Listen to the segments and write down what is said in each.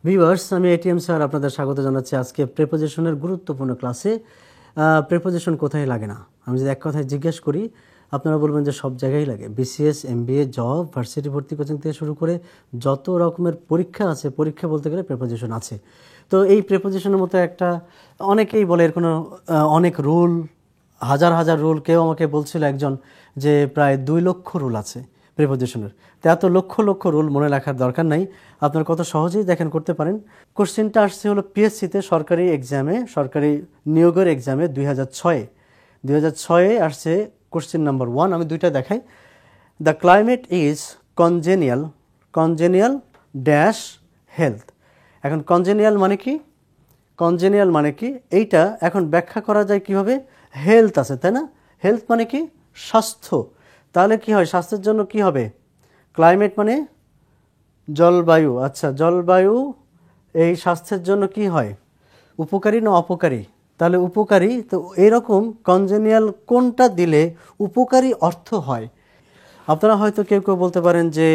Viewers, আমি ATM sir আপনাদের স্বাগত জানাচ্ছি আজকে প্রেপোজিশনের গুরুত্বপূর্ণ ক্লাসে। প্রেপোজিশন কোথায় লাগে না, আমি যদি এক কথায় জিজ্ঞেস করি আপনারা বলবেন যে সব জায়গায় লাগে। বিসিএস, এমবিএ, জব, ভার্সিটি ভর্তি কোচিং থেকে শুরু করে যত রকমের পরীক্ষা আছে, পরীক্ষা বলতে গেলে প্রেপোজিশন আছে। তো এই প্রেপোজিশনের মতো একটা, অনেকেই বলে এর কোনো অনেক রুল, হাজার হাজার রুল। কেউ আমাকে বলছিল একজন যে প্রায় 2 লক্ষ রুল আছে প্রিপোজিশনের। তো এত লক্ষ লক্ষ রুল মনে রাখার দরকার নাই, আপনার কত সহজেই দেখেন করতে পারেন। কোশ্চেনটা আসছে হলো পিএসসিতে সরকারি এক্সামে, সরকারি নিয়োগের এক্সামে 2006 আসছে কোশ্চেন নাম্বার 1। আমি দুইটা দেখাই। The climate is congenial dash health. এখন কনজেনিয়াল মানে কি, কনজেনিয়াল মানে কি এইটা এখন ব্যাখ্যা করা যায় কিভাবে। হেলথ আছে তাই না, হেলথ মানে কি স্বাস্থ্য। তাহলে কি হয়, স্বাস্থ্যের জন্য কি হবে, ক্লাইমেট মানে জলবায়ু। আচ্ছা, জলবায়ু এই স্বাস্থ্যের জন্য কি হয়, উপকারী না অপকারী? তাহলে উপকারী। তো এরকম কনজেনিয়াল কোনটা দিলে উপকারী অর্থ হয়। আপনারা হয়তো কেউ কেউ বলতে পারেন যে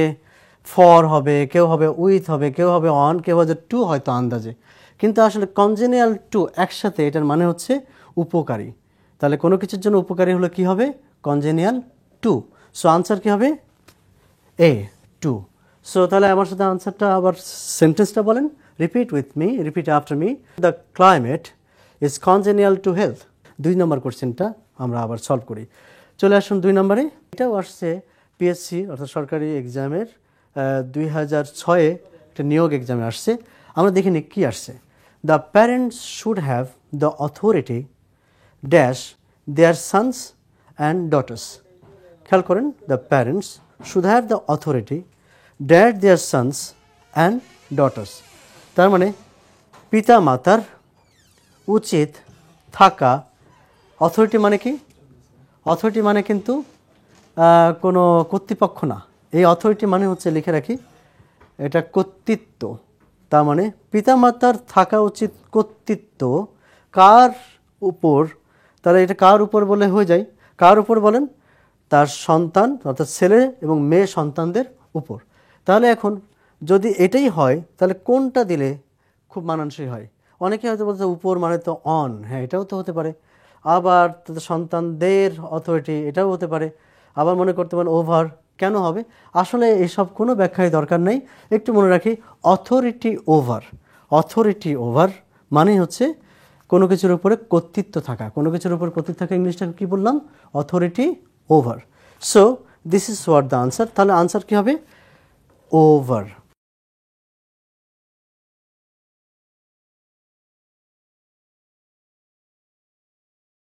ফর হবে, কেউ হবে উইথ হবে, কেউ হবে অন, কেউ হবে টু, হয়তো আন্দাজে। কিন্তু আসলে কনজেনিয়াল টু একসাথে, এটার মানে হচ্ছে উপকারী। তাহলে কোনো কিছুর জন্য উপকারী হলে কি হবে, কনজেনিয়াল টু। সো আনসার কি হবে, এ, টু। সো তাহলে আমার সাথে আনসারটা আবার সেন্টেন্সটা বলেন, repeat after me. The climate is congenial to health. 2 নম্বর কোশ্চেনটা আমরা আবার সলভ করি। চলে আসুন 2 নম্বরে। এটাও আসছে পিএসসি অর্থাৎ সরকারি এক্সামের 2006 একটা নিয়োগ এক্সামে আসছে। আমরা দেখিনি কি আসছে। The parents should have the authority dash their sons and daughters. খেয়াল করেন, the parents should have the authority dash their sons and daughters. তার মানে পিতা মাতার উচিত থাকা। অথরিটি মানে কি, অথরিটি মানে কিন্তু কোনো কর্তৃপক্ষ না। এই অথরিটি মানে হচ্ছে, লিখে রাখি, এটা কর্তৃত্ব। তার মানে পিতামাতার থাকা উচিত কর্তৃত্ব কার উপর। তাহলে এটা কার উপর বলে হয়ে যায়, কার উপর বলেন, তার সন্তান অর্থাৎ ছেলে এবং মেয়ে সন্তানদের উপর। তাহলে এখন যদি এটাই হয় তাহলে কোনটা দিলে খুব মানানসই হয়। অনেকে হয়তো বলতে উপর মানে তো অন, হ্যাঁ এটাও তো হতে পারে। আবার তাদের সন্তানদের অথরিটি, এটাও হতে পারে। আবার মনে করতে পারেন ওভার, কেন হবে? আসলে এসব কোনো ব্যাখ্যায় দরকার নেই। একটু মনে রাখি, অথরিটি ওভার মানে হচ্ছে কোনো কিছুর উপরে কর্তৃত্ব থাকা। কোনো কিছুর উপর কর্তৃত্ব থাকা ইংলিশটা কি বললাম, authority over. So this is what the answer. তাহলে আনসার কি হবে, ওভার।